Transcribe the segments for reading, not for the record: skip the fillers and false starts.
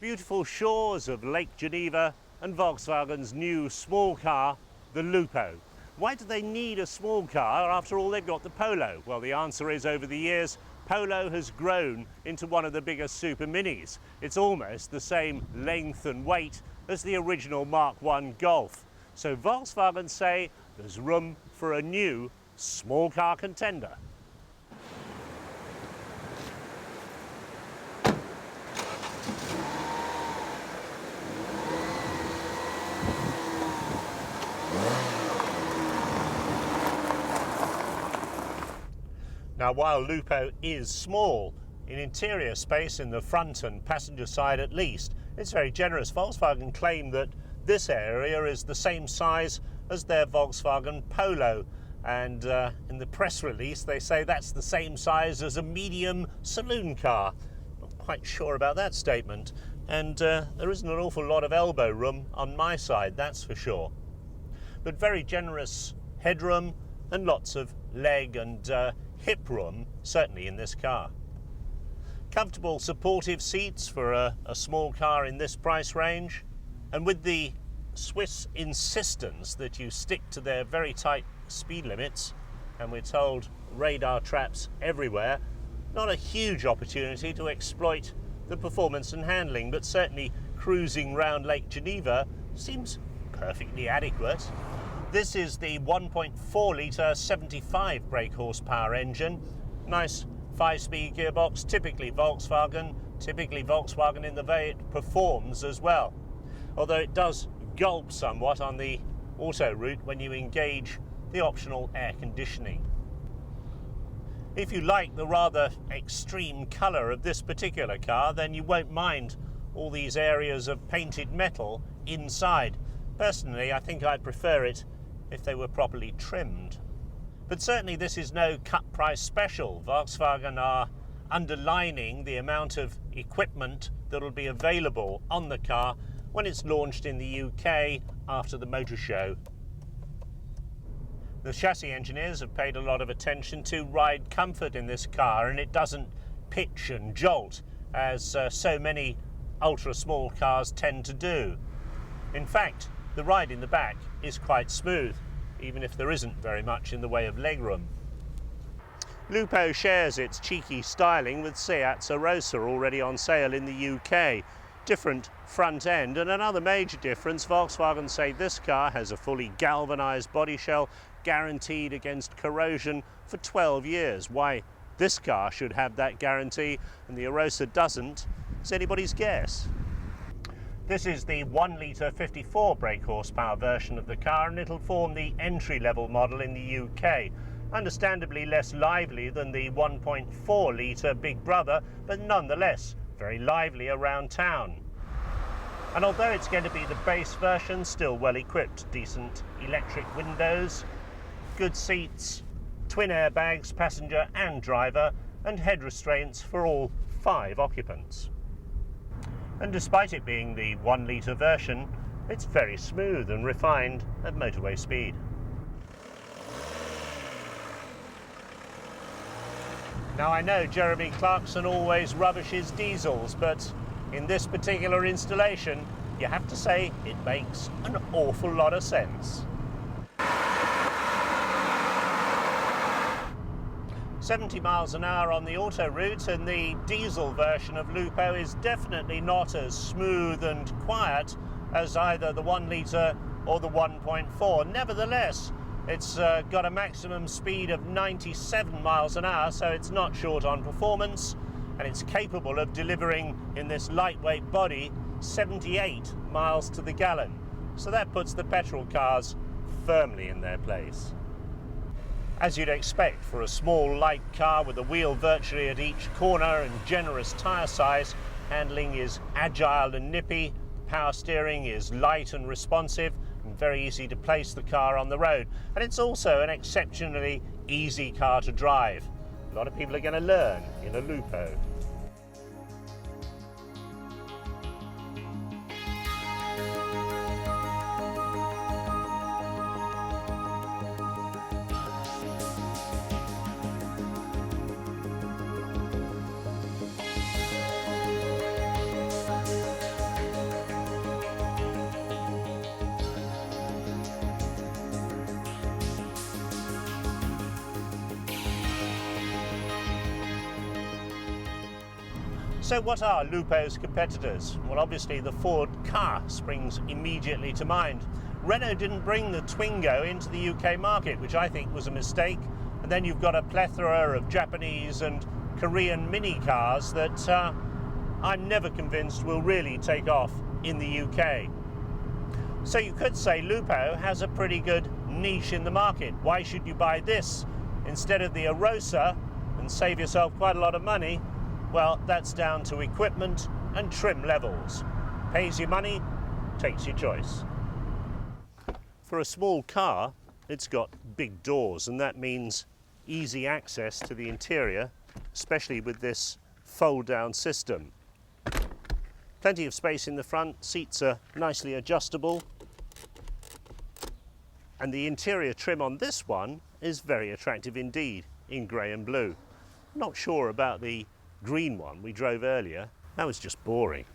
Beautiful shores of Lake Geneva and Volkswagen's new small car, the Lupo. Why do they need a small car? After all, they've got the Polo. Well, the answer is over the years, Polo has grown into one of the biggest super minis. It's almost the same length and weight as the original Mark I Golf. So Volkswagen say there's room for a new small car contender. Now, while Lupo is small in interior space in the front and passenger side at least, it's very generous. Volkswagen claim that this area is the same size as their Volkswagen Polo, and in the press release they say that's the same size as a medium saloon car. Not quite sure about that statement, and there isn't an awful lot of elbow room on my side, that's for sure. But very generous headroom and lots of leg and hip room, certainly in this car. Comfortable supportive seats for a small car in this price range, and with the Swiss insistence that you stick to their very tight speed limits, and we're told radar traps everywhere, not a huge opportunity to exploit the performance and handling, but certainly cruising round Lake Geneva seems perfectly adequate. This is the 1.4 litre 75 brake horsepower engine. Nice 5-speed gearbox, typically Volkswagen in the way it performs as well. Although it does gulp somewhat on the auto route when you engage the optional air conditioning. If you like the rather extreme colour of this particular car, then you won't mind all these areas of painted metal inside. Personally, I think I'd prefer it if they were properly trimmed. But certainly this is no cut price special. Volkswagen are underlining the amount of equipment that will be available on the car when it's launched in the UK after the motor show. The chassis engineers have paid a lot of attention to ride comfort in this car, and it doesn't pitch and jolt as so many ultra small cars tend to do. In fact, the ride in the back is quite smooth, even if there isn't very much in the way of legroom. Lupo shares its cheeky styling with Seat's Arosa, already on sale in the UK. Different front end, and another major difference, Volkswagen say this car has a fully galvanised body shell guaranteed against corrosion for 12 years. Why this car should have that guarantee and the Arosa doesn't is anybody's guess. This is the 1 litre 54 brake horsepower version of the car, and it'll form the entry-level model in the UK. Understandably less lively than the 1.4 litre big brother, but nonetheless very lively around town. And although it's going to be the base version, still well equipped. Decent electric windows, good seats, twin airbags, passenger and driver, and head restraints for all 5 occupants. And despite it being the 1 litre version, it's very smooth and refined at motorway speed. Now, I know Jeremy Clarkson always rubbishes diesels, but in this particular installation, you have to say it makes an awful lot of sense. 70 miles an hour on the autoroute, and the diesel version of Lupo is definitely not as smooth and quiet as either the 1 litre or the 1.4. Nevertheless, it's got a maximum speed of 97 miles an hour, so it's not short on performance, and it's capable of delivering in this lightweight body 78 miles to the gallon. So that puts the petrol cars firmly in their place. As you'd expect for a small light car with a wheel virtually at each corner and generous tyre size, handling is agile and nippy, power steering is light and responsive, and very easy to place the car on the road. And it's also an exceptionally easy car to drive. A lot of people are going to learn in a Lupo. So what are Lupo's competitors? Well, obviously the Ford Ka springs immediately to mind. Renault didn't bring the Twingo into the UK market, which I think was a mistake. And then you've got a plethora of Japanese and Korean mini cars that I'm never convinced will really take off in the UK. So you could say Lupo has a pretty good niche in the market. Why should you buy this instead of the Arosa and save yourself quite a lot of money? Well, that's down to equipment and trim levels. Pays you money, takes your choice. For a small car, it's got big doors, and that means easy access to the interior, especially with this fold-down system. Plenty of space in the front, seats are nicely adjustable, and the interior trim on this one is very attractive indeed, in grey and blue. Not sure about the green one we drove earlier, that was just boring.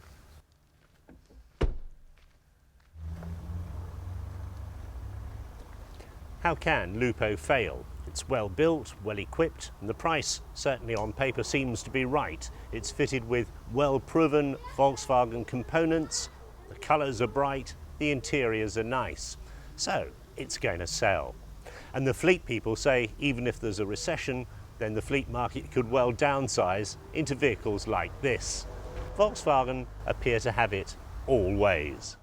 How can Lupo fail? It's well built, well equipped, and the price, certainly on paper, seems to be right. It's fitted with well-proven Volkswagen components, the colours are bright, the interiors are nice. So, it's going to sell. And the fleet people say even if there's a recession, then the fleet market could well downsize into vehicles like this. Volkswagen appear to have it all ways.